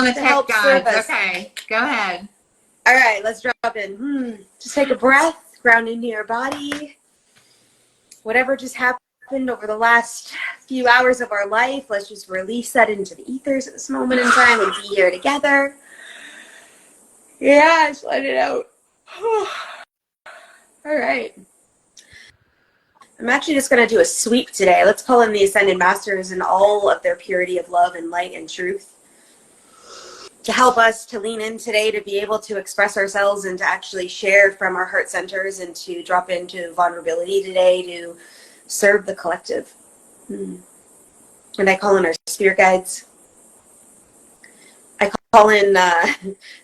On the to tech help serve gods. us. Okay, go ahead. All right, let's drop in. Just take a breath, ground into your body. Whatever just happened over the last few hours of our life, let's just release that into the ethers at this moment in time and be here together. Yeah, just let it out. All right. I'm actually just going to do a sweep today. Let's call in the Ascended Masters and all of their purity of love and light and truth to help us to lean in today, to be able to express ourselves and to actually share from our heart centers and to drop into vulnerability today to serve the collective. And I call in our spirit guides. I call in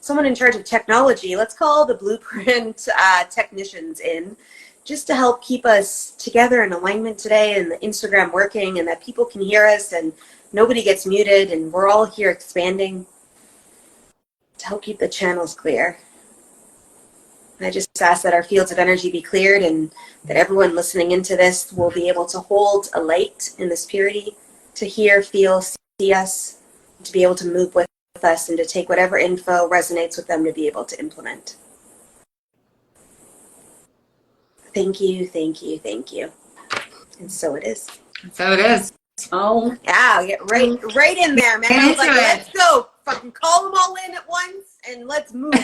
someone in charge of technology. Let's call the blueprint technicians in, just to help keep us together in alignment today, and the Instagram working, and that people can hear us and nobody gets muted, and we're all here expanding to help keep the channels clear. And I just ask that our fields of energy be cleared, and that everyone listening into this will be able to hold a light in this purity, to hear, feel, see us, to be able to move with us, and to take whatever info resonates with them to be able to implement. Thank you, thank you, thank you. And so it is. So it is. Oh, yeah, get right in there, man. I was like, let's go. Fucking call them all in at once and let's move.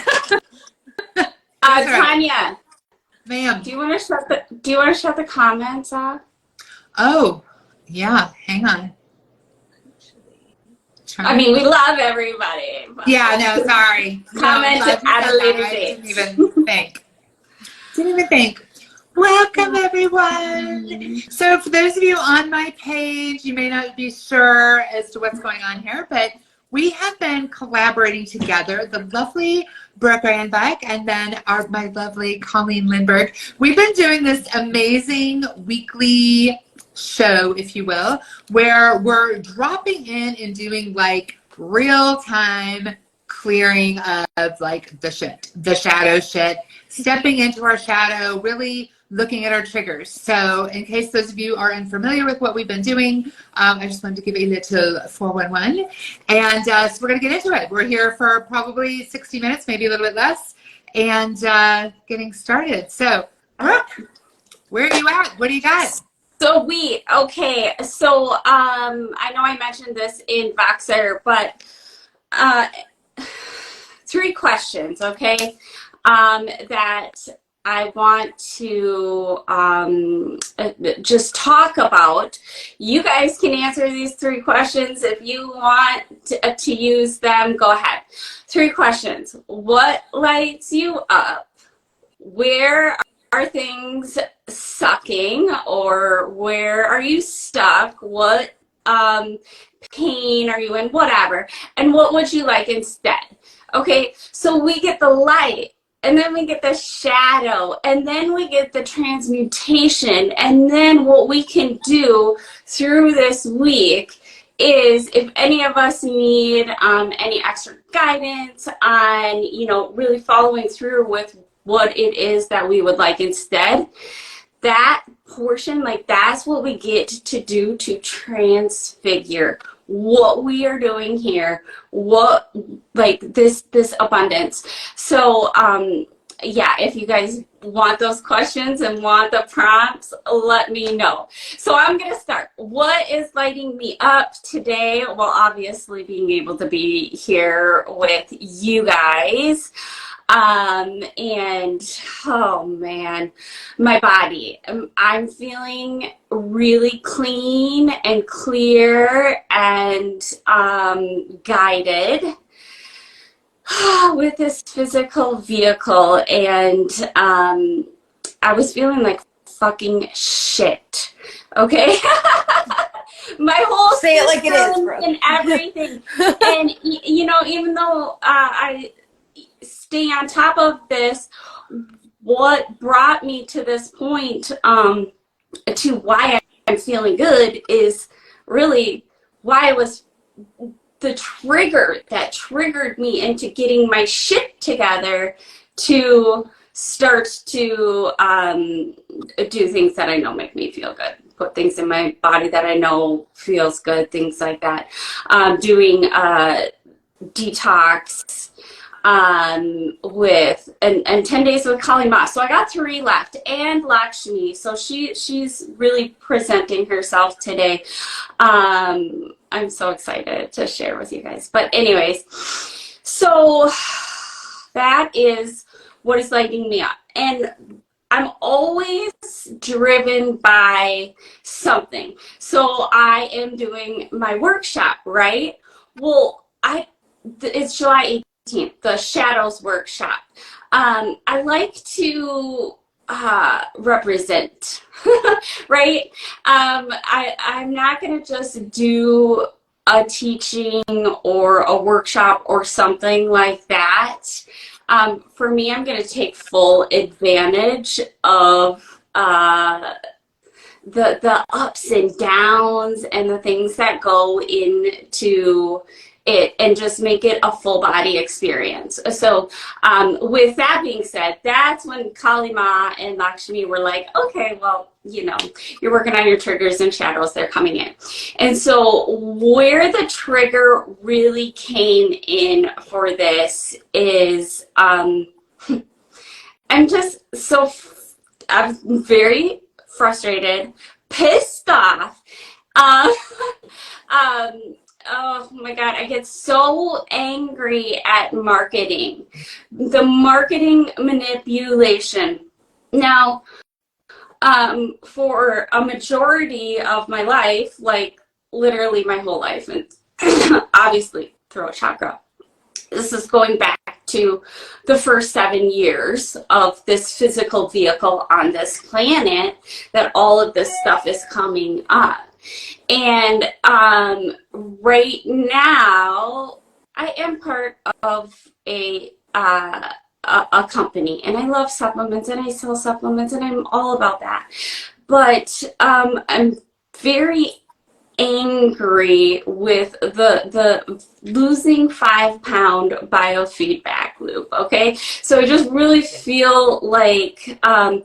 Tanya, ma'am, do you want to shut the comments off? Oh, yeah. Hang on. I mean, we love everybody. Yeah, no, sorry. Comment at a later date. Didn't even think. Welcome, everyone. So for those of you on my page, you may not be sure as to what's going on here, but we have been collaborating together, the lovely Brooke Randbeck and then my lovely Colleen Lindbergh. We've been doing this amazing weekly show, if you will, where we're dropping in and doing like real-time clearing of like the shadow shit, stepping into our shadow, really looking at our triggers. So in case those of you are unfamiliar with what we've been doing, I just wanted to give a little 411. And so we're going to get into it. We're here for probably 60 minutes, maybe a little bit less, and getting started. So, Brooke, where are you at? What do you got? Okay, so I know I mentioned this in Voxer, but 3 questions, okay, that I want to just talk about. You guys can answer these 3 questions. If you want to use them, go ahead. 3 questions. What lights you up? Where are things sucking, or where are you stuck? What pain are you in? Whatever. And what would you like instead? Okay, so we get the light, and then we get the shadow, and then we get the transmutation, and then what we can do through this week is, if any of us need any extra guidance on, you know, really following through with what it is that we would like instead, that portion, like, that's what we get to do to transfigure what we are doing here, what, like, this abundance. So yeah, if you guys want those questions and want the prompts, let me know. So I'm gonna start. What is lighting me up today? Well, obviously being able to be here with you guys. And oh man, my body, I'm feeling really clean and clear and guided with this physical vehicle. And I was feeling like fucking shit, okay? My whole say it like it is, bro. And everything. And you know, even though I stay on top of this, what brought me to this point, to why I'm feeling good, is really why it was the trigger that triggered me into getting my shit together to start to do things that I know make me feel good, put things in my body that I know feels good, things like that. Doing detox with and 10 days with Kali Ma. So I got 3 left, and Lakshmi. So she's really presenting herself today. I'm so excited to share with you guys. But anyways, so that is what is lighting me up. And I'm always driven by something. So I am doing my workshop, right? Well, it's July 18th, the Shadows workshop. I like to represent, right? I'm not going to just do a teaching or a workshop or something like that. For me, I'm going to take full advantage of the ups and downs and the things that go into it, and just make it a full body experience. So with that being said, that's when Kali Ma and Lakshmi were like, okay, well, you know, you're working on your triggers and shadows, they're coming in. And so where the trigger really came in for this is I'm very frustrated, pissed off. Oh my God, I get so angry at marketing, the marketing manipulation. Now, for a majority of my life, like literally my whole life, and obviously throat chakra, this is going back to the first 7 years of this physical vehicle on this planet, that all of this stuff is coming up. And right now, I am part of a company, and I love supplements, and I sell supplements, and I'm all about that. But I'm very angry with the losing 5-pound biofeedback loop. Okay, so I just really feel like, God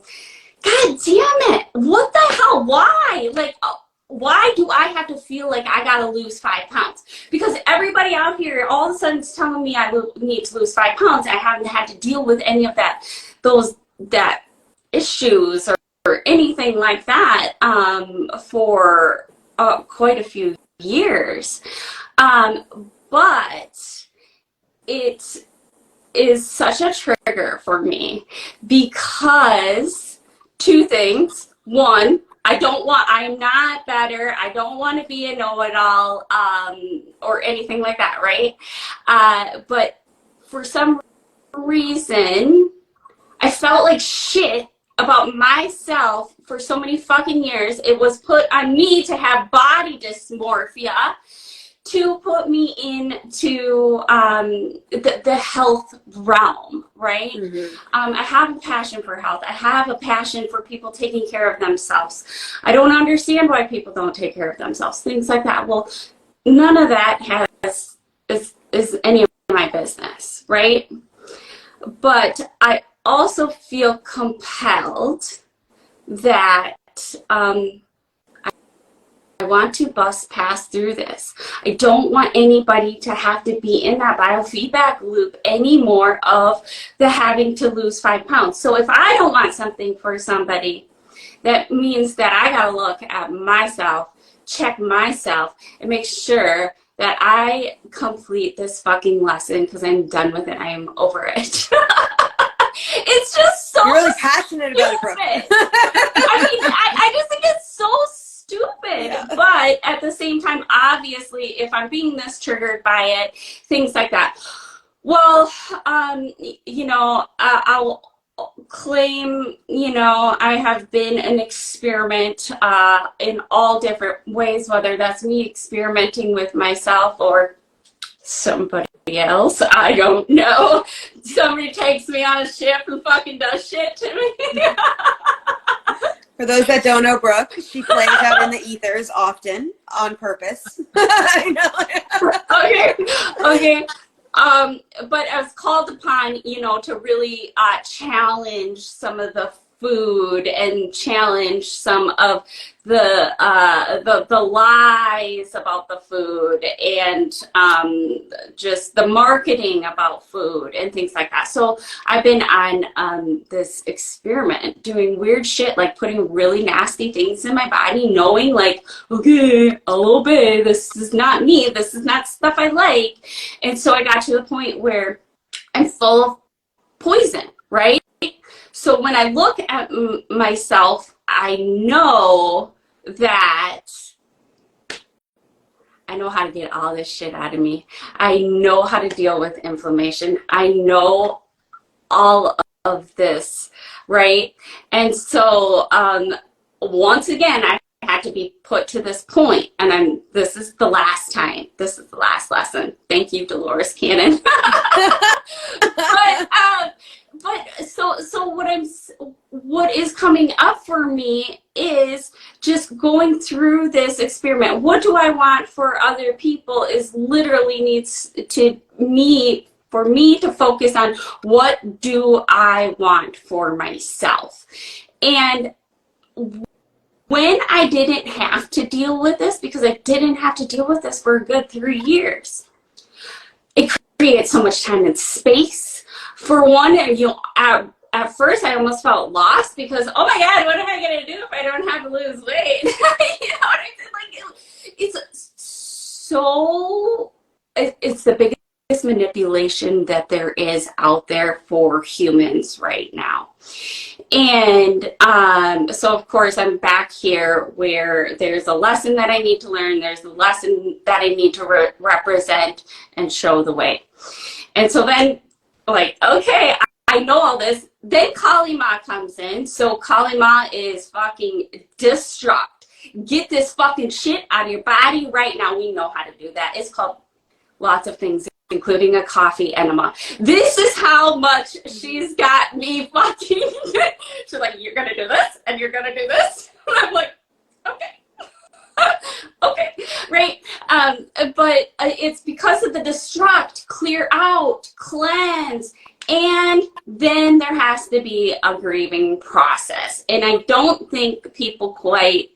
damn it, what the hell? Why? Like, why do I have to feel like I gotta lose 5 pounds? Because everybody out here all of a sudden is telling me I need to lose 5 pounds. I haven't had to deal with any of that issues or anything like that for quite a few years. But it is such a trigger for me because 2 things. One, I am not better. I don't want to be a know-it-all or anything like that, right? But for some reason, I felt like shit about myself for so many fucking years. It was put on me to have body dysmorphia, to put me into the health realm, right? Mm-hmm. I have a passion for health. I have a passion for people taking care of themselves. I don't understand why people don't take care of themselves, things like that. Well, none of that is any of my business, right? But I also feel compelled that I want to bust past through this. I don't want anybody to have to be in that biofeedback loop anymore of the having to lose 5 pounds. So if I don't want something for somebody, that means that I gotta look at myself, check myself, and make sure that I complete this fucking lesson, because I'm done with it. I am over it. It's just so You're really passionate about it, bro. I mean, I just think it's so stupid. Yeah. But at the same time, obviously, if I'm being this triggered by it, things like that. Well, you know, I'll claim, you know, I have been an experiment in all different ways, whether that's me experimenting with myself or somebody else. I don't know. Somebody takes me on a ship and fucking does shit to me. For those that don't know Brooke, she plays out in the ethers often on purpose. I know. Okay. But I was called upon, you know, to really challenge some of the food and challenge some of the lies about the food and just the marketing about food and things like that. So I've been on this experiment doing weird shit, like putting really nasty things in my body, knowing like, okay, a little bit, this is not me, this is not stuff I like. And so I got to the point where I'm full of poison, right? So when I look at myself, I know that I know how to get all this shit out of me. I know how to deal with inflammation. I know all of this, right? And so once again, I had to be put to this point, and this is the last time. This is the last lesson. Thank you, Dolores Cannon. But so what is coming up for me is just going through this experiment. What do I want for other people is literally needs to me for me to focus on what do I want for myself. And when I didn't have to deal with this, because I didn't have to deal with this for a good 3 years, it creates so much time and space. For one, at first I almost felt lost because, oh my God, what am I going to do if I don't have to lose weight? You know what I mean? Like, it's the biggest manipulation that there is out there for humans right now. And so of course I'm back here where there's a lesson that I need to learn. There's a lesson that I need to represent and show the way. And so then, like, okay, I know all this. Then Kali Ma comes in. So Kali Ma is fucking distraught. Get this fucking shit out of your body right now. We know how to do that. It's called lots of things, including a coffee enema. This is how much she's got me fucking. She's like, you're gonna do this and you're gonna do this. And I'm like, okay. Okay, right? But it's because of the destruct, clear out, cleanse, and then there has to be a grieving process. And I don't think people quite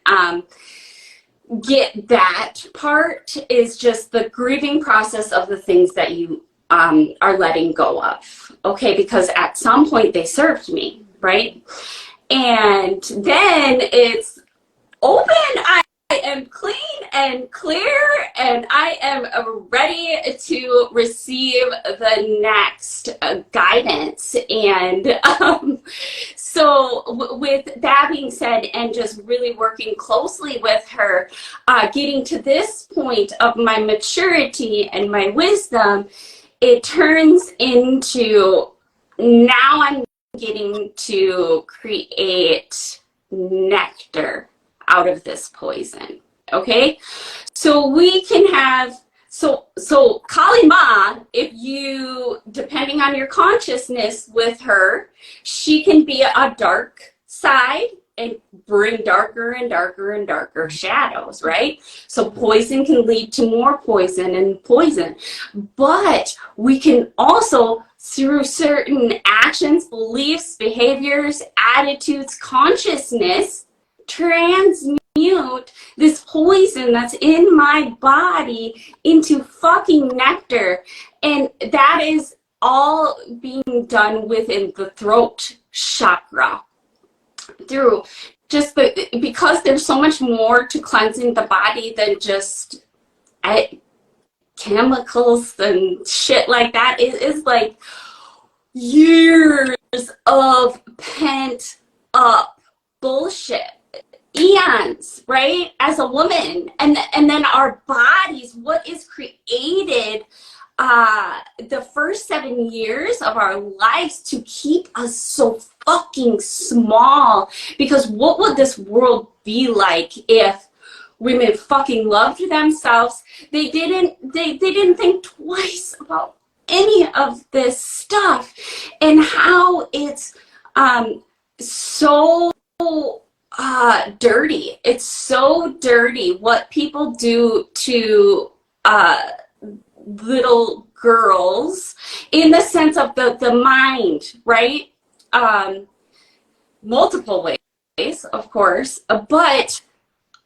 get that part, is just the grieving process of the things that you are letting go of. Okay, because at some point they served me, right? And then it's open. I am clean and clear, and I am ready to receive the next guidance. And so with that being said, and just really working closely with her, getting to this point of my maturity and my wisdom, it turns into, now I'm getting to create nectar out of this poison. Okay, so we can have, so Kali Ma, if you, depending on your consciousness with her, she can be a dark side and bring darker and darker and darker shadows, right? So poison can lead to more poison and poison. But we can also, through certain actions, beliefs, behaviors, attitudes, consciousness, transmute this poison that's in my body into fucking nectar. And that is all being done within the throat chakra, through just because there's so much more to cleansing the body than just chemicals and shit like that. It is like years of pent up bullshit, eons, right? As a woman, and then our bodies, what is created the first 7 years of our lives to keep us so fucking small. Because what would this world be like if women fucking loved themselves? They didn't think twice about any of this stuff, and how it's so dirty. It's so dirty what people do to little girls, in the sense of the mind, right? multiple ways, of course, but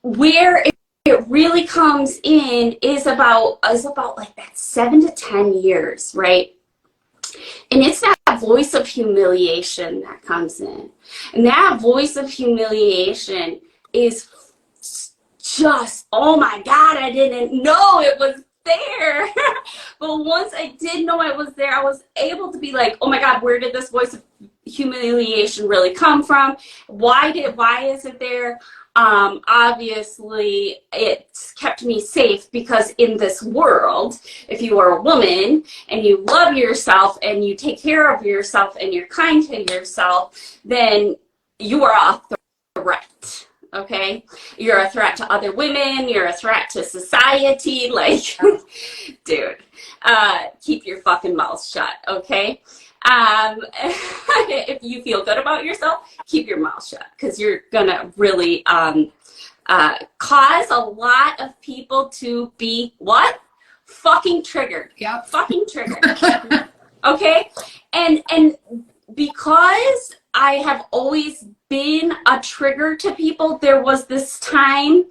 where it really comes in is about like that 7 to 10 years, right? And it's that voice of humiliation that comes in. And that voice of humiliation is just, oh my God, I didn't know it was there. But once I did know it was there, I was able to be like, oh my God, where did this voice of humiliation really come from? Why is it there? Obviously it's kept me safe, because in this world, if you are a woman and you love yourself and you take care of yourself and you're kind to yourself, then you are a threat. Okay, you're a threat to other women, you're a threat to society. Like, dude, keep your fucking mouth shut. Okay. If you feel good about yourself, keep your mouth shut, because you're gonna really cause a lot of people to be what? Fucking triggered. Yeah. Fucking triggered. Okay? And because I have always been a trigger to people, there was this time,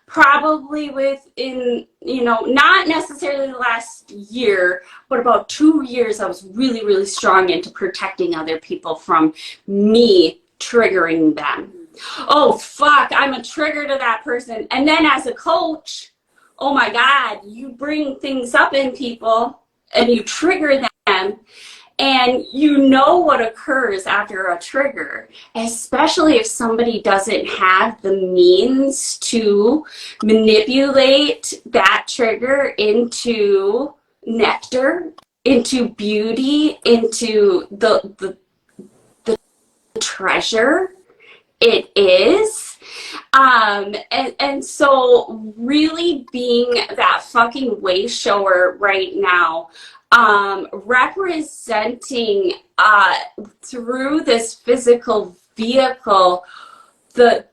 probably within, not necessarily the last year, but about 2 years, I was really, really strong into protecting other people from me triggering them. Oh, fuck, I'm a trigger to that person. And then as a coach, oh my God, you bring things up in people and you trigger them. And you know what occurs after a trigger, especially if somebody doesn't have the means to manipulate that trigger into nectar, into beauty, into the treasure it is. And so really being that fucking way shower right now, representing through this physical vehicle the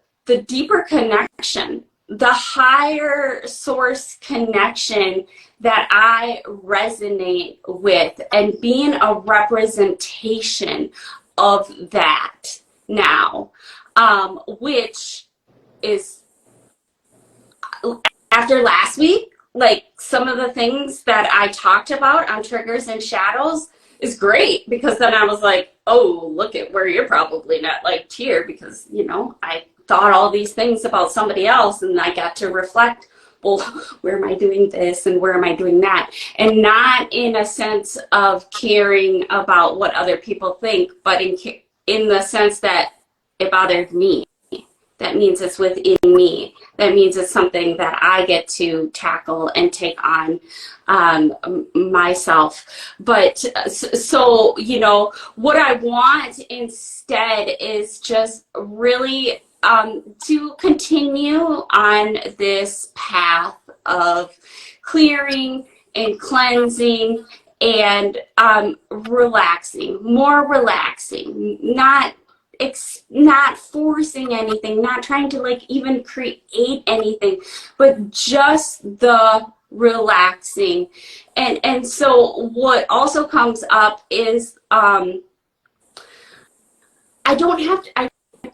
deeper connection, the higher source connection that I resonate with, and being a representation of that now, which is, after last week, like some of the things that I talked about on triggers and shadows is great, because then I was like, oh, look at where you're probably not liked here, because, I thought all these things about somebody else, and I got to reflect, well, where am I doing this and where am I doing that? And not in a sense of caring about what other people think, but in the sense that it bothered me. That means it's within me. That means it's something that I get to tackle and take on myself. But so, what I want instead is just really to continue on this path of clearing and cleansing and relaxing, more relaxing, not forcing anything, not trying to like even create anything, but just the relaxing. And so what also comes up is I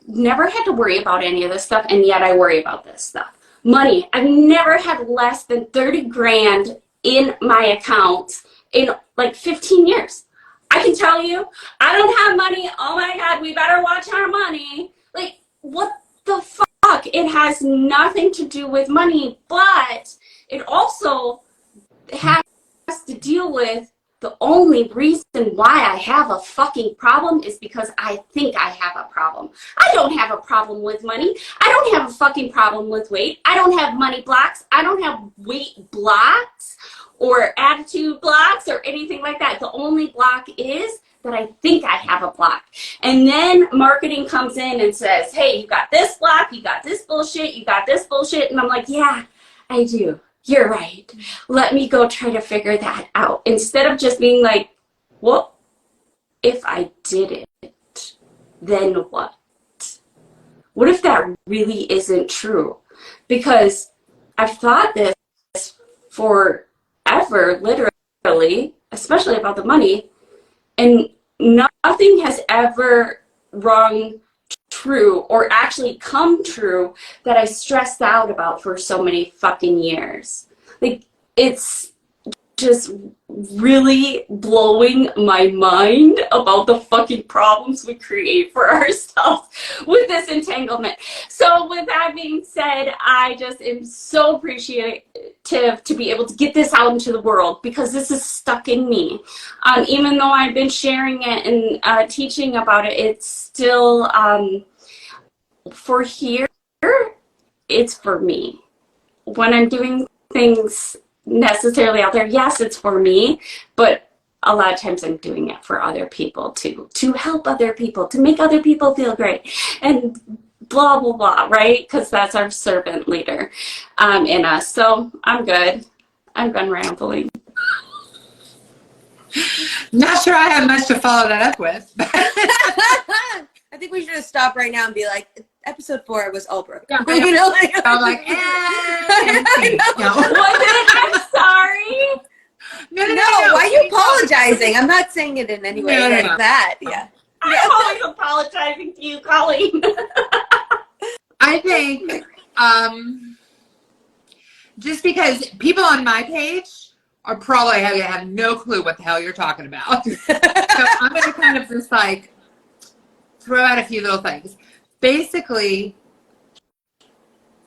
never had to worry about any of this stuff, and yet I worry about this stuff. Money, I've never had less than 30 grand in my account in like 15 years. I can tell you, I don't have money. Oh my God, we better watch our money. Like, what the fuck? It has nothing to do with money, but it also has to deal with the only reason why I have a fucking problem is because I think I have a problem. I don't have a problem with money. I don't have a fucking problem with weight. I don't have money blocks. I don't have weight blocks or attitude blocks or anything like that. The only block is that I think I have a block. And then marketing comes in and says, hey, you got this block, you got this bullshit, you got this bullshit. And I'm like, yeah, I do. You're right. Let me go try to figure that out. Instead of just being like, well, if I did it, then what? What if that really isn't true? Because I've thought this forever, literally, especially about the money, and nothing has ever rung true or actually come true that I stressed out about for so many fucking years. Like, it's just really blowing my mind about the fucking problems we create for ourselves with this entanglement. So with that being said, I just am so appreciative to be able to get this out into the world, because this is stuck in me. Even though I've been sharing it and teaching about it, it's still for here, it's for me. When I'm doing things necessarily out there, yes, it's for me, but a lot of times I'm doing it for other people too, to help other people, to make other people feel great, and blah blah blah, right? Because that's our servant leader in us. So I'm good. I'm done rambling. Not sure I have much to follow that up with. I think we should just stop right now and be like, episode 4 was all broken. Yeah, You know, like, I'm like, no. Was it? I'm sorry. No. why are you apologizing? I'm not saying it in any way No. like that. Yeah. I'm always apologizing to you, Colleen. I think just because people on my page are probably going to have no clue what the hell you're talking about. So I'm going to kind of just like throw out a few little things. Basically,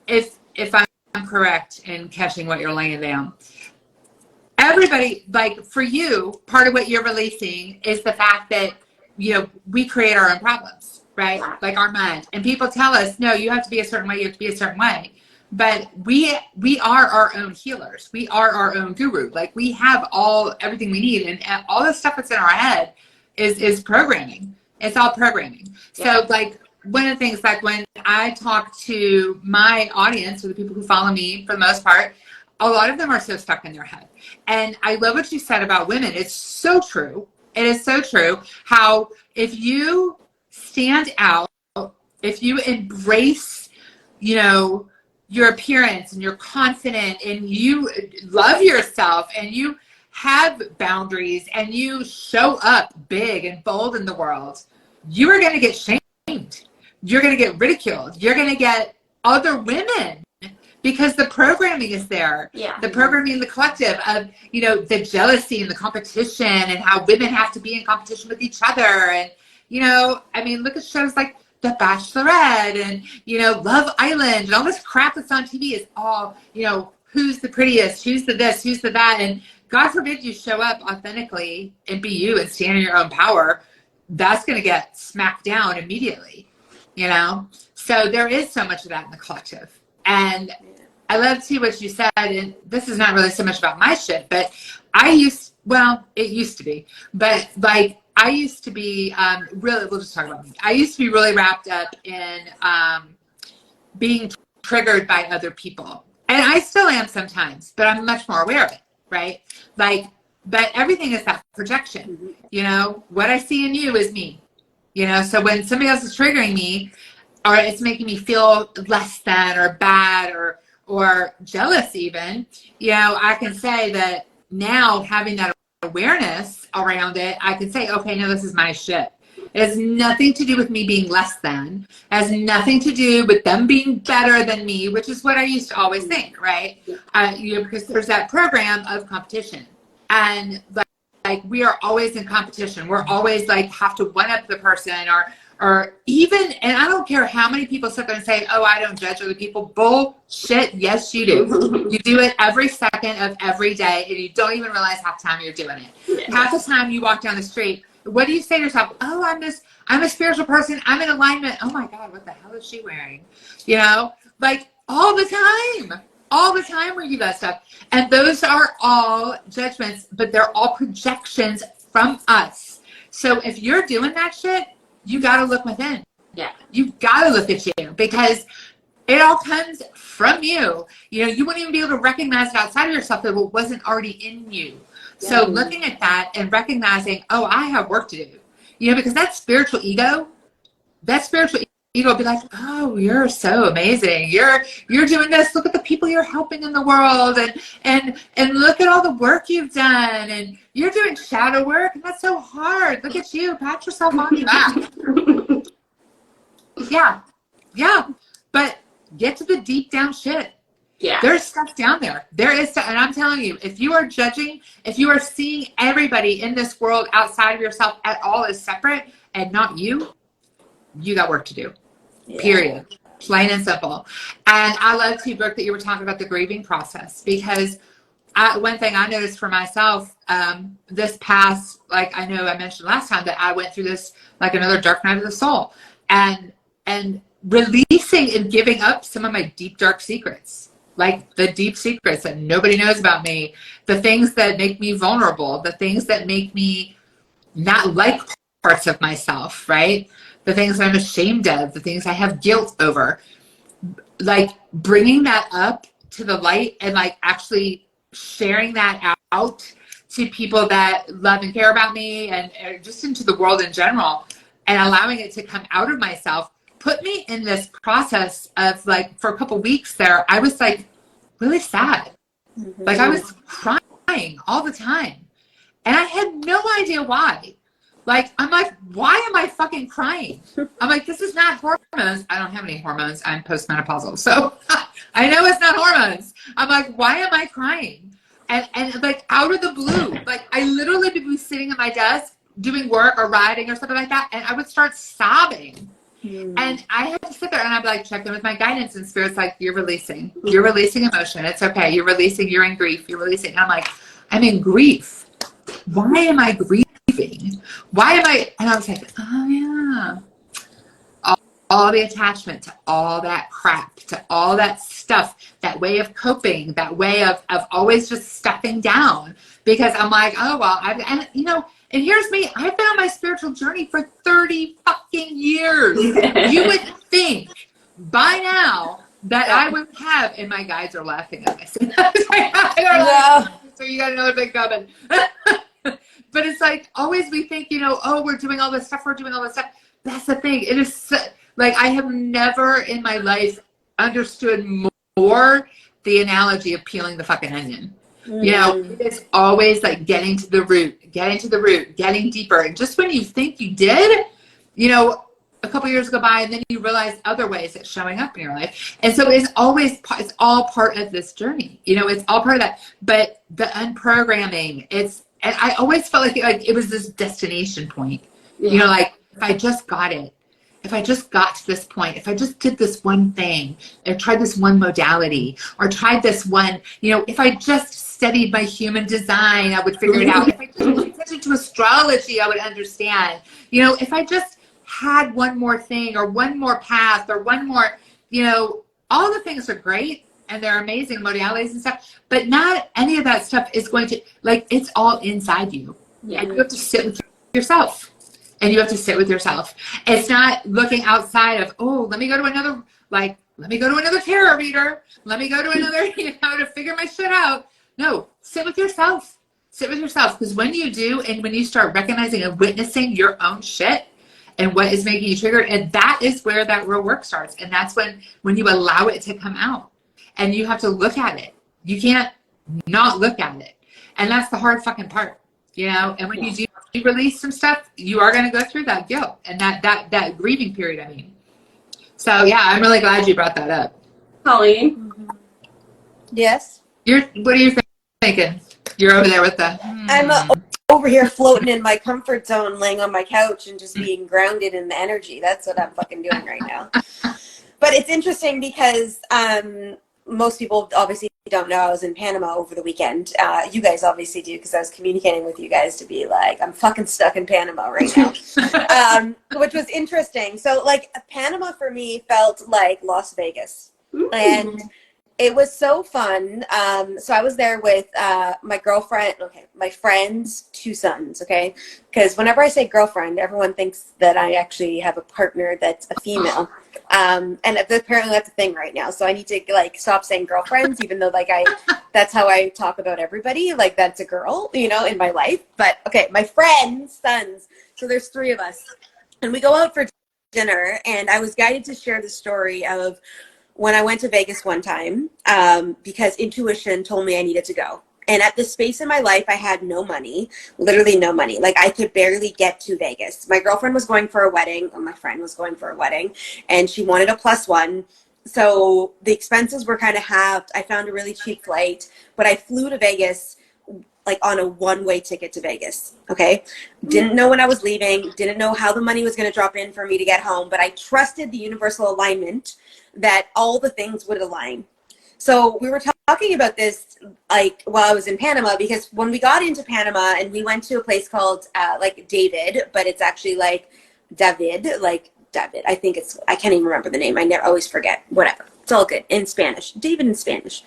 if I'm correct in catching what you're laying down, everybody, like for you, part of what you're releasing is the fact that, you know, we create our own problems, right? Like our mind. And people tell us, no, you have to be a certain way, you have to be a certain way. But we are our own healers. We are our own guru. Like we have everything we need. And all the stuff that's in our head is programming. It's all programming. So like one of the things, like when I talk to my audience, or the people who follow me for the most part, a lot of them are so stuck in their head. And I love what you said about women. It's so true. It is so true how if you stand out, if you embrace, you know, your appearance and you're confident and you love yourself and you have boundaries and you show up big and bold in the world, you are going to get shamed. You're going to get ridiculed. You're going to get other women, because the programming is there. Yeah. The programming in the collective of, you know, the jealousy and the competition and how women have to be in competition with each other. And, you know, I mean, look at shows like The Bachelorette and, you know, Love Island and all this crap that's on TV is all, you know, who's the prettiest, who's the this, who's the that. And God forbid you show up authentically and be you and stand in your own power. That's going to get smacked down immediately, you know? So there is so much of that in the collective. And I love too what you said, and this is not really so much about my shit, but it used to be, but like I used to be really, we'll just talk about me. I used to be really wrapped up in being triggered by other people. And I still am sometimes, but I'm much more aware of it, right? Like, but everything is that projection, you know, what I see in you is me, you know? So when somebody else is triggering me, or it's making me feel less than or bad or jealous even, you know, I can say that now having that awareness around it, I can say, okay, no, this is my shit. It has nothing to do with me being less than. It has nothing to do with them being better than me, which is what I used to always think, right? You know, because there's that program of competition. And like we are always in competition. We're always like have to one up the person or even, and I don't care how many people sit there and say, oh, I don't judge other people. Bullshit. Yes, you do. You do it every second of every day, and you don't even realize half the time you're doing it. Yeah. Half the time you walk down the street, what do you say to yourself? Oh, I'm a spiritual person. I'm in alignment. Oh my God, what the hell is she wearing? You know, like all the time we do that stuff. And those are all judgments, but they're all projections from us. So if you're doing that shit, you got to look within. Yeah. You got to look at you, because it all comes from you. You know, you wouldn't even be able to recognize it outside of yourself if it wasn't already in you. Yeah. So looking at that and recognizing, oh, I have work to do. You know, because that spiritual ego will be like, oh, you're so amazing. You're doing this. Look at the people you're helping in the world, and look at all the work you've done, and you're doing shadow work, and that's so hard. Look at you. Pat yourself on the back. Yeah. Yeah. But get to the deep down shit. Yeah. There's stuff down there. There is stuff. And I'm telling you, if you are judging, if you are seeing everybody in this world outside of yourself at all as separate and not you, you got work to do. Period. Plain and simple. And I love too, Brooke, that you were talking about the grieving process, because one thing I noticed for myself, this past, like I know I mentioned last time that I went through this, like another dark night of the soul, and releasing and giving up some of my deep, dark secrets, like the deep secrets that nobody knows about me, the things that make me vulnerable, the things that make me not like parts of myself, right? The things I'm ashamed of, the things I have guilt over, like bringing that up to the light and like actually sharing that out to people that love and care about me and just into the world in general, and allowing it to come out of myself put me in this process of, like, for a couple weeks there, I was like really sad. Mm-hmm. Like I was crying all the time. And I had no idea why. Like, I'm like, why am I fucking crying? I'm like, this is not hormones. I don't have any hormones. I'm postmenopausal. So I know it's not hormones. I'm like, why am I crying? And like out of the blue, like I literally would be sitting at my desk doing work or writing or something like that. And I would start sobbing. And I had to sit there and I'd be like, check in with my guidance, and spirit's like, you're releasing emotion. It's okay. You're releasing, you're in grief. You're releasing. And I'm like, I'm in grief. Why am I grieving? Why am I? And I was like, oh yeah. All the attachment to all that crap, to all that stuff, that way of coping, that way of always just stepping down, because I'm like, oh, well, and you know, and here's me, I've been on my spiritual journey for 30 fucking years. You would think by now that I would have, and my guides are laughing at me. So you got another big coming. But it's like, always we think, you know, oh, we're doing all this stuff. That's the thing. It is like, I have never in my life understood more the analogy of peeling the fucking onion. You know, it's always like getting to the root, getting deeper. And just when you think you did, you know, a couple years go by and then you realize other ways it's showing up in your life. And so it's all part of this journey. You know, it's all part of that. But the unprogramming, and I always felt like it was this destination point. You know, like, if I just got it, if I just got to this point, if I just did this one thing, or tried this one modality, or tried this one, you know, if I just studied my human design, I would figure it out. If I just paid attention to astrology, I would understand. You know, if I just had one more thing, or one more path, or one more, you know, all the things are great and they're amazing modalities and stuff, but not any of that stuff is going to, like, it's all inside you. And you have to sit with yourself. And you have to sit with yourself. It's not looking outside of, oh, let me go to another tarot reader. Let me go to another, you know, to figure my shit out. No, sit with yourself. Sit with yourself. Because when you do, and when you start recognizing and witnessing your own shit and what is making you triggered, and that is where that real work starts. And that's when you allow it to come out. And you have to look at it. You can't not look at it. And that's the hard fucking part, you know? And when you do, you release some stuff, you are going to go through that guilt and that grieving period, I mean. So, yeah, I'm really glad you brought that up. Colleen? Yes? What are you thinking? You're over there with the... I'm over here floating in my comfort zone, laying on my couch and just being grounded in the energy. That's what I'm fucking doing right now. But it's interesting because most people obviously don't know I was in Panama over the weekend. You guys obviously do, because I was communicating with you guys to be like, I'm fucking stuck in Panama right now, which was interesting. So, like, Panama for me felt like Las Vegas. And it was so fun. So I was there with my girlfriend, my friend's two sons, okay? Because whenever I say girlfriend, everyone thinks that I actually have a partner that's a female. And apparently that's a thing right now. So I need to, like, stop saying girlfriends, even though, like, that's how I talk about everybody. Like, that's a girl, you know, in my life. But, okay, my friend's sons. So there's three of us. And we go out for dinner, and I was guided to share the story of when I went to Vegas one time, because intuition told me I needed to go. And at this space in my life, I had no money, literally no money. Like I could barely get to Vegas. My girlfriend was going for a wedding, or my friend was going for a wedding, and she wanted a +1. So the expenses were kind of halved. I found a really cheap flight, but I flew to Vegas like on a one-way ticket to Vegas. Okay. Didn't know when I was leaving, didn't know how the money was going to drop in for me to get home, but I trusted the universal alignment that all the things would align. So we were talking about this like while I was in Panama, because when we got into Panama and we went to a place called like David, but it's actually like David, like David. I think it's, I can't even remember the name. I never always forget, whatever. It's all good in Spanish, David in Spanish.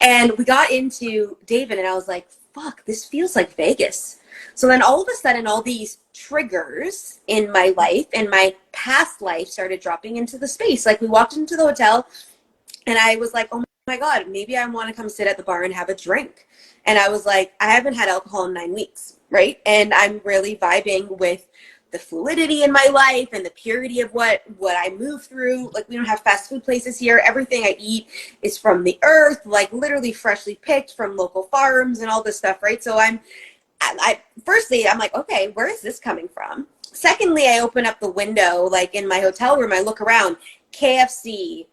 And we got into David and I was like, fuck, this feels like Vegas. So then all of a sudden, all these triggers in my life and my past life started dropping into the space. Like we walked into the hotel and I was like, oh my God, maybe I want to come sit at the bar and have a drink. And I was like, I haven't had alcohol in 9 weeks, right? And I'm really vibing with the fluidity in my life and the purity of what I move through. Like we don't have fast food places here. Everything I eat is from the earth, like literally freshly picked from local farms and all this stuff, right? So firstly, I'm like, okay, where is this coming from? Secondly, I open up the window, like in my hotel room, I look around, KFC,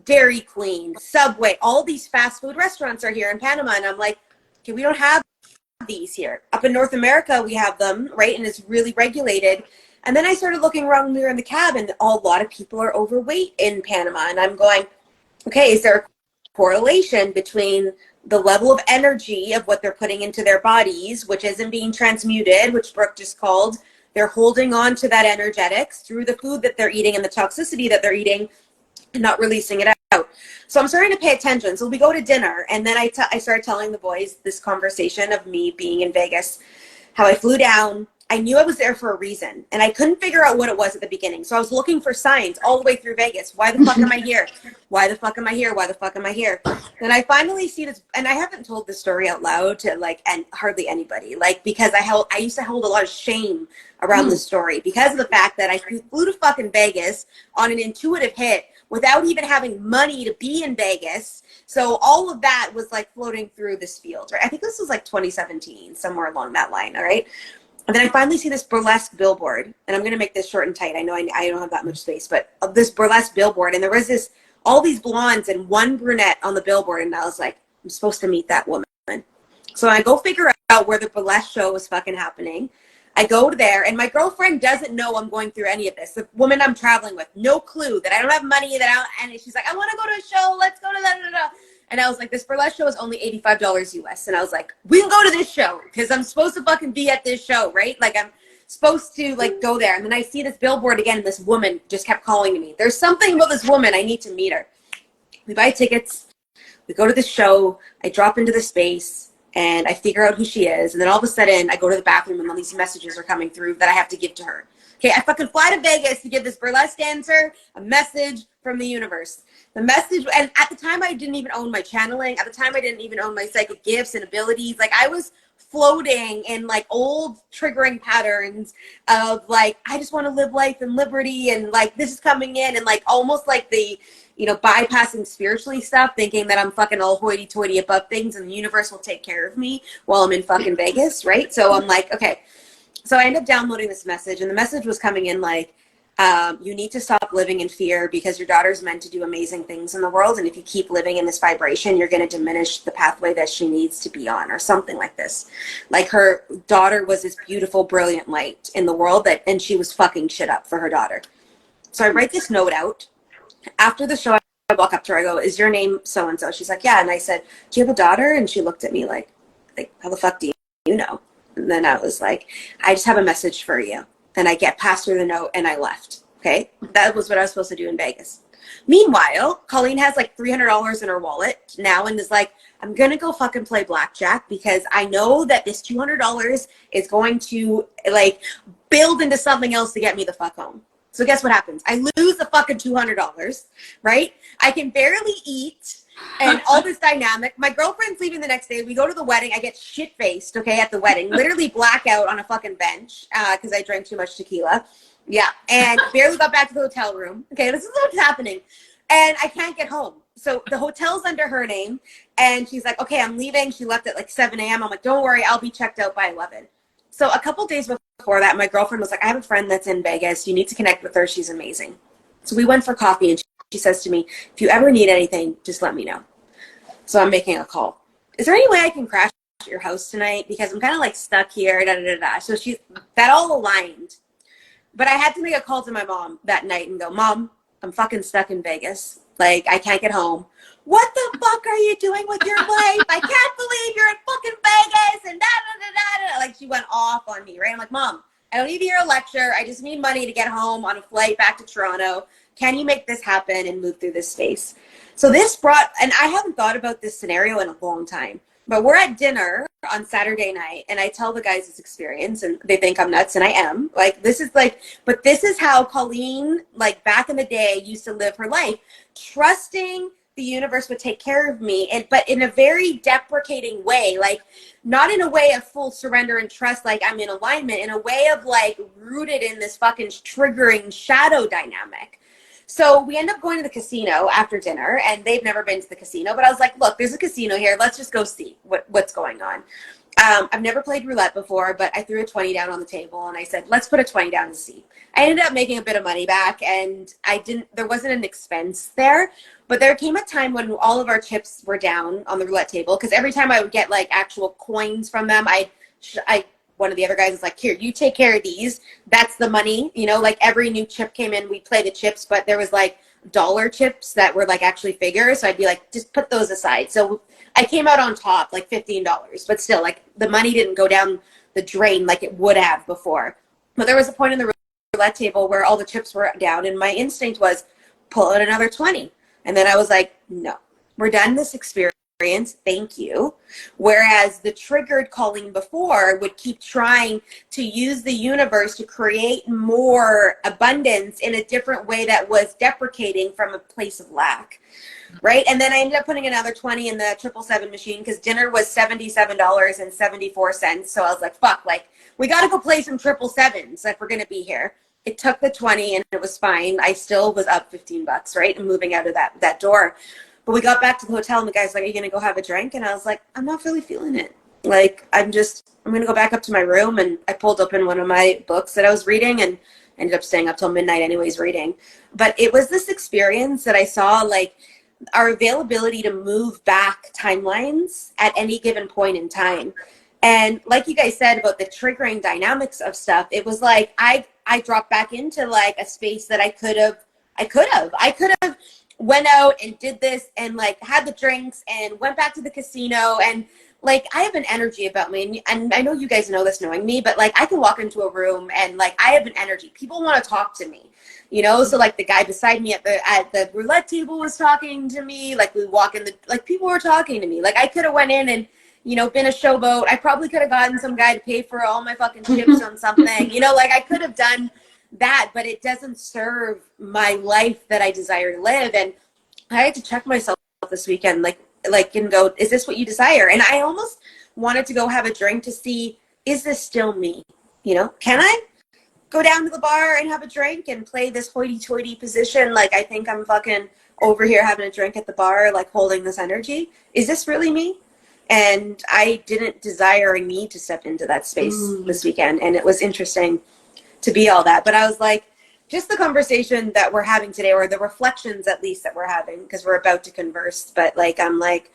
Dairy Queen, Subway, all these fast food restaurants are here in Panama. And I'm like, okay, we don't have these here. Up in North America, we have them, right? And it's really regulated. And then I started looking around when we were in the cab and a lot of people are overweight in Panama. And I'm going, okay, is there a correlation between the level of energy of what they're putting into their bodies, which isn't being transmuted, which Brooke just called, they're holding on to that energetics through the food that they're eating and the toxicity that they're eating and not releasing it out. So I'm starting to pay attention. So we go to dinner and then I started telling the boys this conversation of me being in Vegas, how I flew down. I knew I was there for a reason and I couldn't figure out what it was at the beginning. So I was looking for signs all the way through Vegas. Why the fuck am I here? Why the fuck am I here? Why the fuck am I here? Then I finally see this, and I haven't told this story out loud to like and hardly anybody, like because I used to hold a lot of shame around this story because of the fact that I flew to fucking Vegas on an intuitive hit without even having money to be in Vegas. So all of that was like floating through this field, right? I think this was like 2017, somewhere along that line, all right? And then I finally see this burlesque billboard, and I'm going to make this short and tight. I know I don't have that much space, but this burlesque billboard, and there was all these blondes and one brunette on the billboard, and I was like, I'm supposed to meet that woman. So I go figure out where the burlesque show was fucking happening. I go there, and my girlfriend doesn't know I'm going through any of this. The woman I'm traveling with, no clue that I don't have money, and she's like, I want to go to a show. Let's go to that. And I was like, this burlesque show is only $85 US. And I was like, we can go to this show because I'm supposed to fucking be at this show, right? Like I'm supposed to like go there. And then I see this billboard again, and this woman just kept calling to me. There's something about this woman. I need to meet her. We buy tickets. We go to the show. I drop into the space and I figure out who she is. And then all of a sudden I go to the bathroom and all these messages are coming through that I have to give to her. Okay, I fucking fly to Vegas to give this burlesque dancer a message from the universe. The message, and at the time I didn't even own my channeling. At the time I didn't even own my psychic gifts and abilities. Like I was floating in like old triggering patterns of like, I just want to live life in liberty and like this is coming in and like almost like the, bypassing spiritually stuff, thinking that I'm fucking all hoity-toity above things and the universe will take care of me while I'm in fucking Vegas, right? So I'm like, okay. So I end up downloading this message, and the message was coming in like, you need to stop living in fear because your daughter's meant to do amazing things in the world. And if you keep living in this vibration, you're going to diminish the pathway that she needs to be on, or something like this. Like her daughter was this beautiful, brilliant light in the world and she was fucking shit up for her daughter. So I write this note out. After the show, I walk up to her. I go, is your name so-and-so? She's like, yeah. And I said, do you have a daughter? And she looked at me like, how the fuck do you know? And then I was like, I just have a message for you. And I get past her the note and I left. Okay. That was what I was supposed to do in Vegas. Meanwhile, Colleen has like $300 in her wallet now and is like, I'm going to go fucking play blackjack because I know that this $200 is going to like build into something else to get me the fuck home. So guess what happens? I lose the fucking $200, right? I can barely eat. And all this dynamic. My girlfriend's leaving the next day. We go to the wedding. I get shit-faced, okay, at the wedding. Literally blackout on a fucking bench because I drank too much tequila. Yeah, and barely got back to the hotel room. Okay, this is what's happening. and I can't get home. So the hotel's under her name, and she's like, okay, I'm leaving. She left at like 7 a.m. I'm like, don't worry, I'll be checked out by 11. So a couple days before that, my girlfriend was like, I have a friend that's in Vegas. You need to connect with her. She's amazing. So we went for coffee, and she says to me, if you ever need anything, just let me know. So I'm making a call. Is there any way I can crash at your house tonight? Because I'm kind of like stuck here. Da, da, da, da. So that all aligned. But I had to make a call to my mom that night and go, Mom, I'm fucking stuck in Vegas. Like, I can't get home. What the fuck are you doing with your life? I can't believe you're in fucking Vegas and da da da da da. Like, she went off on me, right? I'm like, Mom, I don't need to hear a lecture. I just need money to get home on a flight back to Toronto. Can you make this happen and move through this space? So this brought, and I haven't thought about this scenario in a long time, but we're at dinner on Saturday night, and I tell the guys this experience, and they think I'm nuts, and I am. Like, this is like, but this is how Colleen, like back in the day, used to live her life, trusting the universe would take care of me, but in a very deprecating way, like not in a way of full surrender and trust, like I'm in alignment, in a way of like rooted in this fucking triggering shadow dynamic. So we end up going to the casino after dinner, and they've never been to the casino, but I was like, look, there's a casino here. Let's just go see what's going on. I've never played roulette before, but I threw a 20 down on the table, and I said, let's put a 20 down and see. I ended up making a bit of money back, and there wasn't an expense there, but there came a time when all of our chips were down on the roulette table, because every time I would get like actual coins from them, one of the other guys was like, here, you take care of these. That's the money. You know, like every new chip came in, we'd play the chips, but there was like dollar chips that were like actually figures. So I'd be like, just put those aside. So I came out on top, like $15, but still like the money didn't go down the drain like it would have before. But there was a point in the roulette table where all the chips were down, and my instinct was pull out another 20. And then I was like, no, we're done this experience. Thank you. Whereas the triggered Colleen before would keep trying to use the universe to create more abundance in a different way that was deprecating from a place of lack. Right. And then I ended up putting another 20 in the 777 machine because dinner was $77.74. So I was like, fuck, like we got to go play some 777s if we're going to be here. It took the 20 and it was fine. I still was up $15, right? And moving out of that door. But we got back to the hotel, and the guy's like, are you going to go have a drink? And I was like, I'm not really feeling it. Like, I'm going to go back up to my room. And I pulled open one of my books that I was reading and ended up staying up till midnight anyways reading. But it was this experience that I saw, like, our availability to move back timelines at any given point in time. And like you guys said about the triggering dynamics of stuff, it was like I dropped back into, like, a space that I could have went out and did this and like had the drinks and went back to the casino, and like I have an energy about me, and I know you guys know this knowing me, but like I can walk into a room and like I have an energy. People want to talk to me, you know. So like the guy beside me at the roulette table was talking to me. Like we walk in like people were talking to me. Like I could have went in and, you know, been a showboat. I probably could have gotten some guy to pay for all my fucking chips on something, you know, like I could have done that, but it doesn't serve my life that I desire to live. And I had to check myself this weekend, like and go, is this what you desire? And I almost wanted to go have a drink to see, is this still me? You know, can I go down to the bar and have a drink and play this hoity-toity position? Like I think I'm fucking over here having a drink at the bar, like holding this energy. Is this really me? And I didn't desire or need to step into that space this weekend. And it was interesting to be all that. But I was like, just the conversation that we're having today, or the reflections at least that we're having, because we're about to converse, but like, I'm like,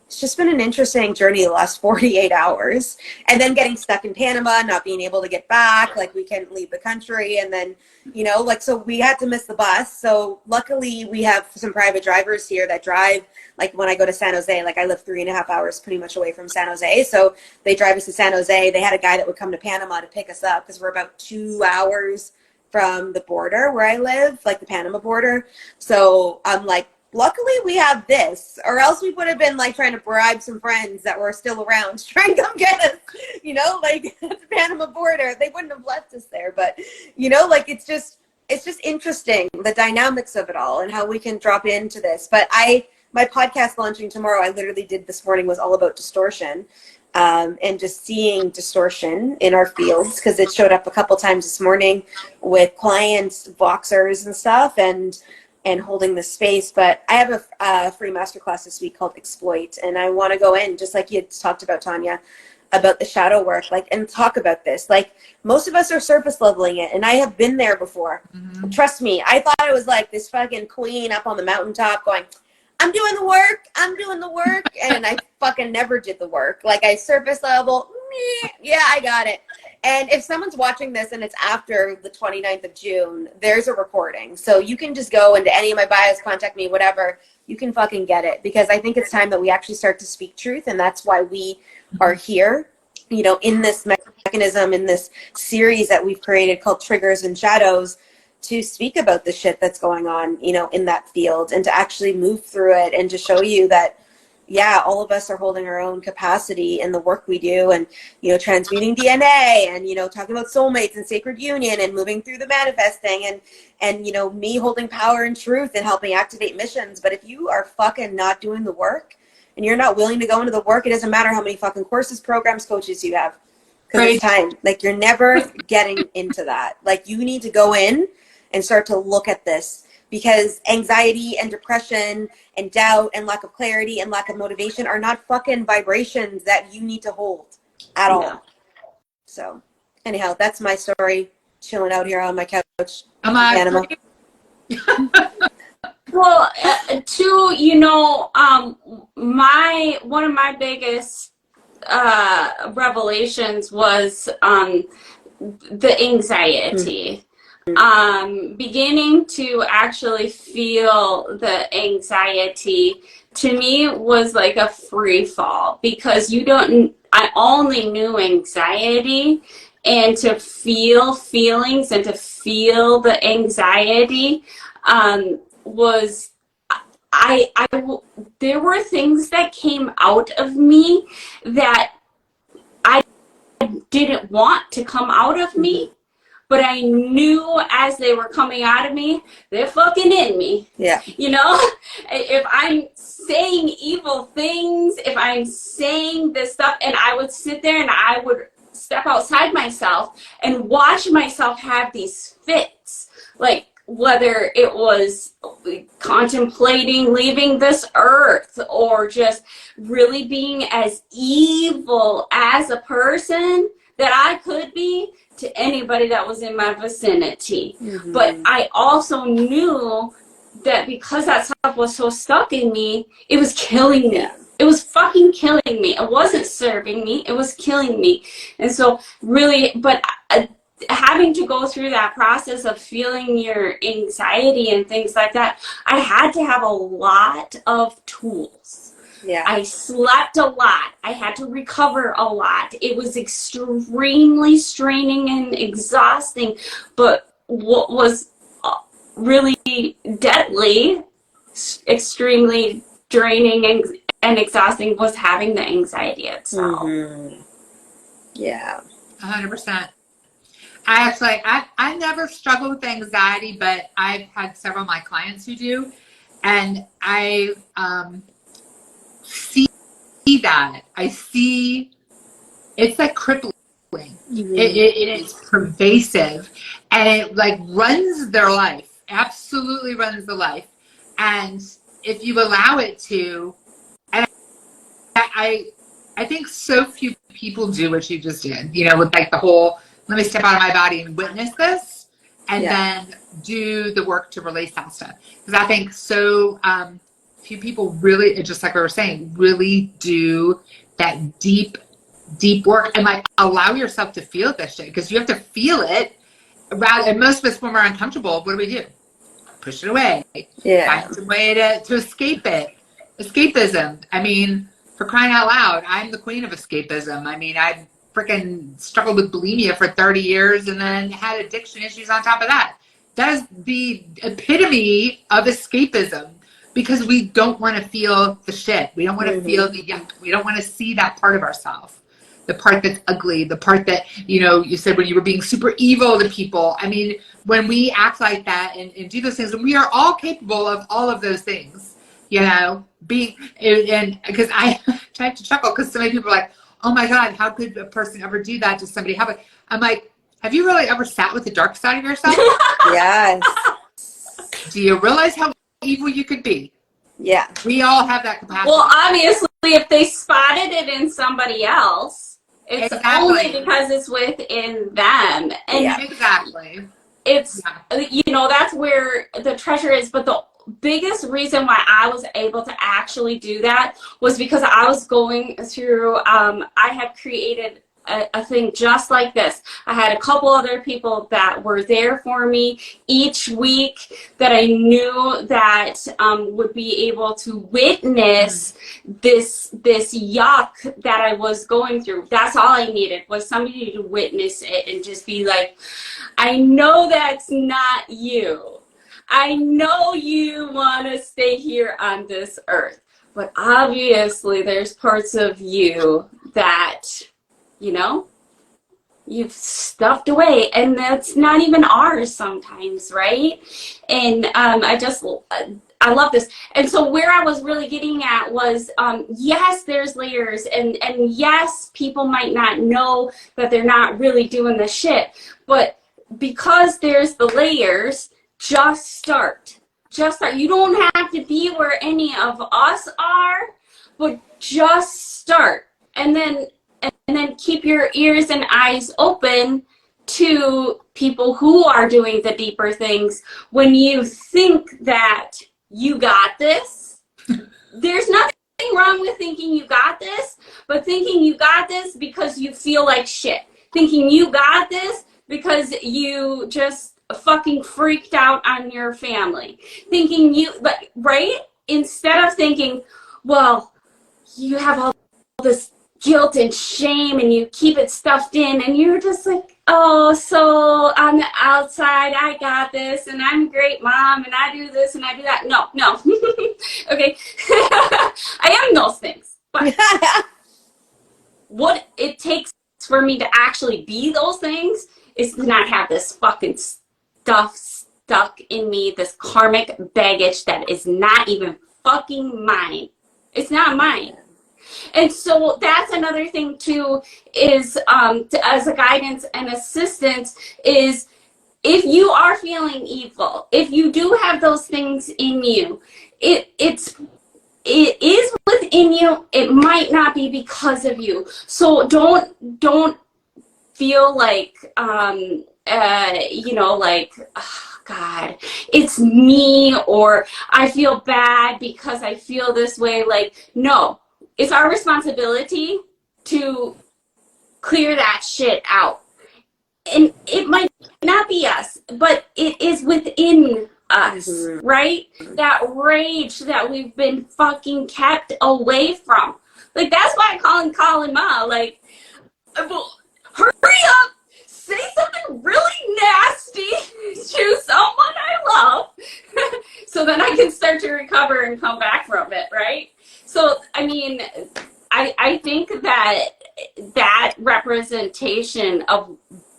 it's just been an interesting journey the last 48 hours. And then getting stuck in Panama, not being able to get back, like we can't leave the country. And then, you know, like, so we had to miss the bus. So luckily we have some private drivers here that drive, like when I go to San Jose, like I live 3.5 hours pretty much away from San Jose. So they drive us to San Jose. They had a guy that would come to Panama to pick us up because we're about 2 hours from the border where I live, like the Panama border. So I'm like, luckily we have this, or else we would have been like trying to bribe some friends that were still around to try and come get us, you know, like at the Panama border. They wouldn't have left us there, but you know, like it's just interesting, the dynamics of it all and how we can drop into this. But my podcast launching tomorrow, I literally did this morning, was all about distortion. And just seeing distortion in our fields, because it showed up a couple times this morning with clients, boxers and stuff. And and holding the space. But I have a free masterclass this week called Exploit, and I want to go in, just like you had talked about, Tanya, about the shadow work, like, and talk about this. Like, most of us are surface leveling it, and I have been there before. Mm-hmm. Trust me, I thought I was like this fucking queen up on the mountaintop going, I'm doing the work, and I fucking never did the work. Like, I surface level, yeah, I got it. And if someone's watching this and it's after the 29th of June, there's a recording. So you can just go into any of my bios, contact me, whatever. You can fucking get it, because I think it's time that we actually start to speak truth. And that's why we are here, you know, in this mechanism, in this series that we've created called Triggers and Shadows, to speak about the shit that's going on, you know, in that field, and to actually move through it and to show you that, yeah, all of us are holding our own capacity in the work we do, and, you know, transmuting DNA, and, you know, talking about soulmates and sacred union, and moving through the manifesting, and, you know, me holding power and truth and helping activate missions. But if you are fucking not doing the work, and you're not willing to go into the work, it doesn't matter how many fucking courses, programs, coaches you have, because it's time. Like, you're never getting into that. Like, you need to go in and start to look at this, because anxiety and depression and doubt and lack of clarity and lack of motivation are not fucking vibrations that you need to hold at all. So anyhow, that's my story, chilling out here on my couch. Animal. Well, too, you know, one of my biggest revelations was the anxiety. Beginning to actually feel the anxiety, to me, was like a free fall, because I only knew anxiety, and to feel feelings and to feel the anxiety was, there were things that came out of me that I didn't want to come out of me. But I knew as they were coming out of me, they're fucking in me. Yeah. You know, if I'm saying evil things, if I'm saying this stuff, and I would sit there and I would step outside myself and watch myself have these fits, like whether it was contemplating leaving this earth, or just really being as evil as a person that I could be to anybody that was in my vicinity. Mm-hmm. But I also knew that because that stuff was so stuck in me, it was killing me. It was fucking killing me. It wasn't serving me. It was killing me. And so really, but having to go through that process of feeling your anxiety and things like that, I had to have a lot of tools. Yeah. I slept a lot. I had to recover a lot. It was extremely straining and exhausting. But what was really deadly, extremely draining and exhausting, was having the anxiety itself. Mm-hmm. Yeah. 100%. I never struggle with anxiety, but I've had several of my clients who do. And I see that. I see it's like crippling. Mm-hmm. It is pervasive, and it like runs their life. Absolutely runs the life. And if you allow it to, and I think so few people do what you just did, you know, with like the whole, let me step out of my body and witness this, and then do the work to release that stuff. Because I think so few people really, just like we were saying, really do that deep work, and like allow yourself to feel this shit, because you have to feel it. And most of us, when we're uncomfortable, what do? Push it away. Yeah. Find some way to escape it. Escapism. I mean, for crying out loud, I'm the queen of escapism. I mean, I freaking struggled with bulimia for 30 years and then had addiction issues on top of that. That is the epitome of escapism, because we don't want to feel the shit. We don't want to feel the yuck. We don't want to see that part of ourselves. The part that's ugly, the part that, you know, you said when you were being super evil to people. I mean, when we act like that and do those things, and we are all capable of all of those things, you know, and because I tried to chuckle, because so many people are like, oh my God, how could a person ever do that to somebody? I'm like, have you really ever sat with the dark side of yourself? Yes. Do you realize how evil you could be? Yeah. We all have that capacity. Well, obviously, if they spotted it in somebody else, it's only because it's within them. And exactly. It's, you know, that's where the treasure is. But the biggest reason why I was able to actually do that was because I was going through, I had created a thing just like this. I had a couple other people that were there for me each week that I knew that would be able to witness this yuck that I was going through. That's all I needed, was somebody to witness it and just be like, I know that's not you. I know you want to stay here on this earth, but obviously there's parts of you that, you know, you've stuffed away, and that's not even ours sometimes, right? And I love this. And so where I was really getting at was, yes, there's layers, and yes, people might not know that they're not really doing the shit, but because there's the layers, just start. Just start. You don't have to be where any of us are, but just start. And then keep your ears and eyes open to people who are doing the deeper things. When you think that you got this, there's nothing wrong with thinking you got this, but thinking you got this because you feel like shit. Thinking you got this because you just fucking freaked out on your family. Thinking you, but right? Instead of thinking, well, you have all this guilt and shame and you keep it stuffed in and you're just like, oh, so on the outside I got this and I'm a great mom and I do this and I do that. No. Okay. I am those things. But what it takes for me to actually be those things is to not have this fucking stuff stuck in me, this karmic baggage that is not even fucking mine. It's not mine. And so that's another thing too, is as a guidance and assistance, is if you are feeling evil, if you do have those things in you, it is within you. It might not be because of you. So don't feel like you know, like, oh, God, it's me, or I feel bad because I feel this way. Like, no. It's our responsibility to clear that shit out. And it might not be us, but it is within us, right? That rage that we've been fucking kept away from. Like, that's why I call Colin Ma, like, well, hurry up, say something really nasty to someone I love, so then I can start to recover and come back from it, right? So, I mean, I think that representation of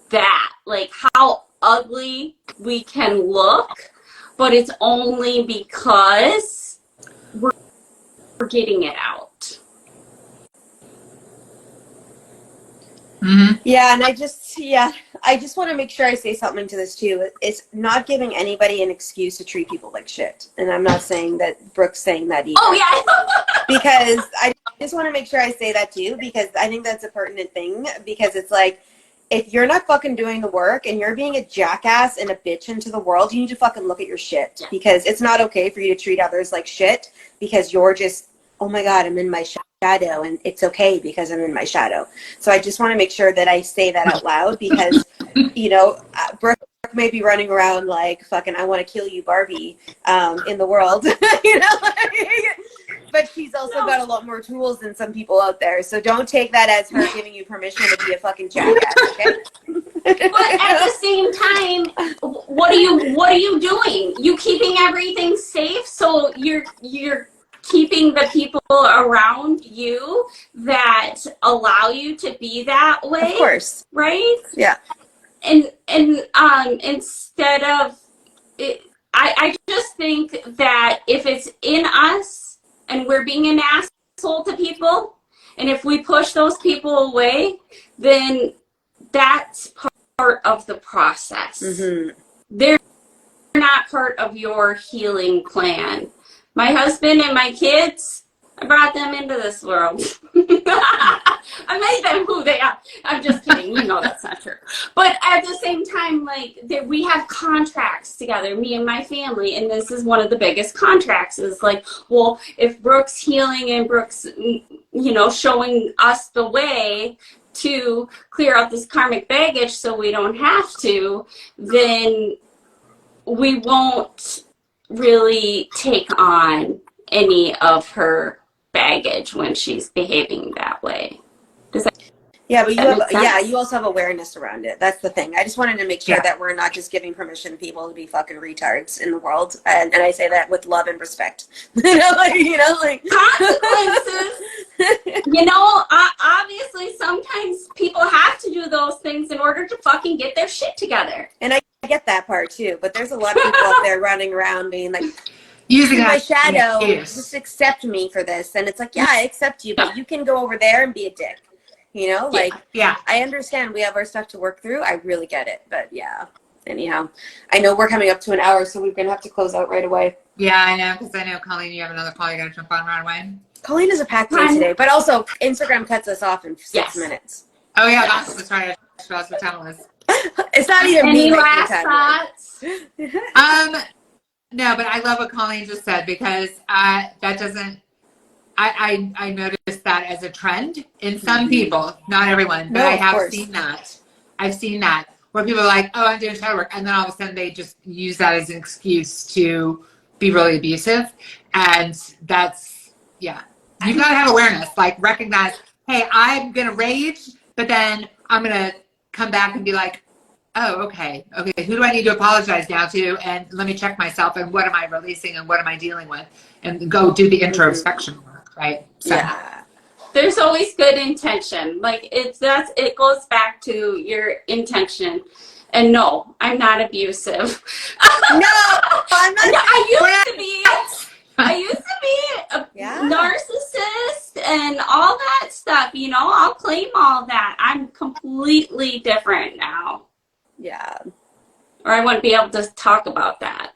that, like how ugly we can look, but it's only because we're getting it out. Mm-hmm. Yeah, and I just want to make sure I say something to this too. It's not giving anybody an excuse to treat people like shit. And I'm not saying that Brooke's saying that either. Oh, yeah. Because I just want to make sure I say that too, because I think that's a pertinent thing. Because it's like, if you're not fucking doing the work and you're being a jackass and a bitch into the world, you need to fucking look at your shit. Yeah. Because it's not okay for you to treat others like shit because you're just, oh my God, I'm in my shadow, and it's okay because I'm in my shadow. So I just want to make sure that I say that out loud because, you know, Brooke may be running around like fucking I want to kill you Barbie in the world, you know, but she's also got a lot more tools than some people out there. So don't take that as her giving you permission to be a fucking jackass, okay? But at the same time, what are you doing? You keeping everything safe, so you're keeping the people around you that allow you to be that way. Of course. Right? Yeah. And instead of it, I just think that if it's in us and we're being an asshole to people, and if we push those people away, then that's part of the process. Mm-hmm. not part of your healing plan. My husband and my kids, I brought them into this world. I made them who they are. I'm just kidding. You know that's not true. But at the same time, like, we have contracts together, me and my family, and this is one of the biggest contracts. Is like, well, if Brooke's healing and Brooke's, showing us the way to clear out this karmic baggage so we don't have to, then we won't really take on any of her baggage when she's behaving that way. Does that Yeah, but make sense? you also have awareness around it. That's the thing. I just wanted to make sure that we're not just giving permission to people to be fucking retards in the world, and I say that with love and respect. Like Consequences. Obviously, sometimes people have to do those things in order to fucking get their shit together. And I get that part too, but there's a lot of people out there running around being like, Using my that shadow, excuse. just accept me for this. And it's like, yeah, I accept you, but you can go over there and be a dick. Yeah. I understand we have our stuff to work through. I really get it. But yeah, anyhow, I know we're coming up to an hour, so we're going to have to close out right away. Yeah, I know, because I know, Colleen, you have another call you got to jump on right away. Colleen is a packed day today, but also Instagram cuts us off in 6 minutes. Oh, yeah, that's right. I forgot what time it was. It's not even Any me. last thoughts? No, but I love what Colleen just said, because that doesn't, I noticed that as a trend in some people, not everyone, but I have seen that. I've seen that where people are like, oh, I'm doing shadow work. And then all of a sudden they just use that as an excuse to be really abusive. And that's, you've got to have awareness, like recognize, hey, I'm going to rage, but then I'm going to come back and be like, oh, okay, who do I need to apologize now to? And let me check myself, and what am I releasing, and what am I dealing with? And go do the introspection work, right? So. Yeah. There's always good intention. Like, it goes back to your intention. And no, I'm not abusive. No, I'm not. I used to be a narcissist and all that stuff, I'll claim all that. I'm completely different now. Yeah. Or I wouldn't be able to talk about that.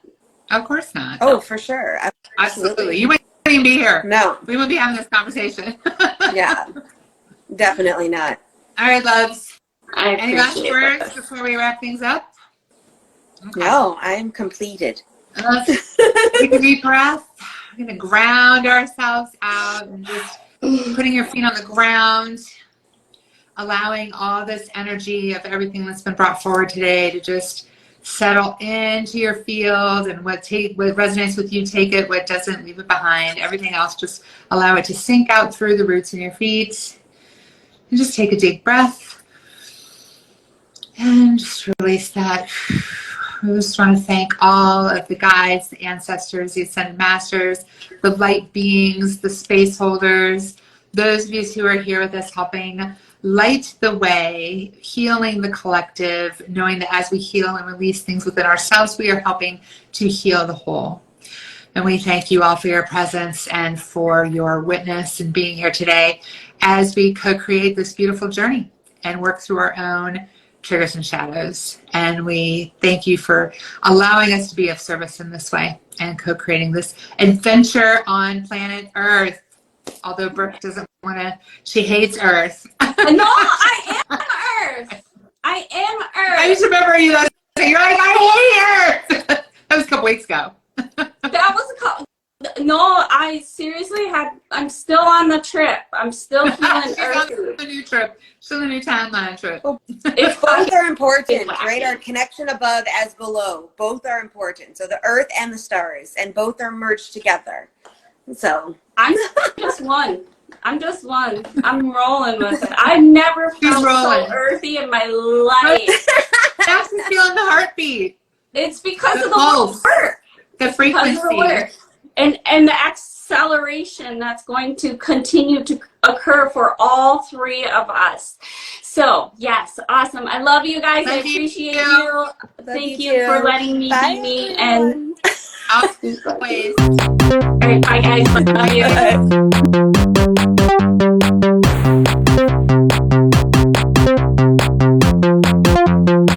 Of course not. Oh, for sure. Absolutely. You wouldn't even be here. No. We wouldn't be having this conversation. Yeah. Definitely not. All right, loves. Any last appreciate words that. before we wrap things up? Okay. No, I am completed. Let's take a deep breath. We're going to ground ourselves out and just putting your feet on the ground, allowing all this energy of everything that's been brought forward today to just settle into your field, and what resonates with you, take it. What doesn't, leave it behind. Everything else, just allow it to sink out through the roots in your feet. And just take a deep breath and just release that. I just want to thank all of the guides, the ancestors, the ascended masters, the light beings, the space holders, those of you who are here with us helping light the way, healing the collective, knowing that as we heal and release things within ourselves, we are helping to heal the whole. And we thank you all for your presence and for your witness and being here today as we co-create this beautiful journey and work through our own triggers and shadows. And we thank you for allowing us to be of service in this way and co-creating this adventure on planet Earth. Although Brooke doesn't want to, she hates Earth. No, I am Earth. I am Earth. I just remember you guys saying, you're like, I hate Earth. That was a couple weeks ago. That was a couple. No, I seriously I'm still on the trip. I'm still feeling She's earthy. on the new trip. She's on the new timeline trip. It's Both are important, It's right? Our connection above as below. Both are important. So the earth and the stars, and both are merged together. So I'm just one. I'm rolling with it. I've never felt so earthy in my life. That's just feeling the heartbeat. It's because of the pulse, work. the frequency. And the acceleration that's going to continue to occur for all three of us. So, yes, awesome. I love you guys. I appreciate you. Thank you for letting me be me. And Always. all right, bye, guys. Love you.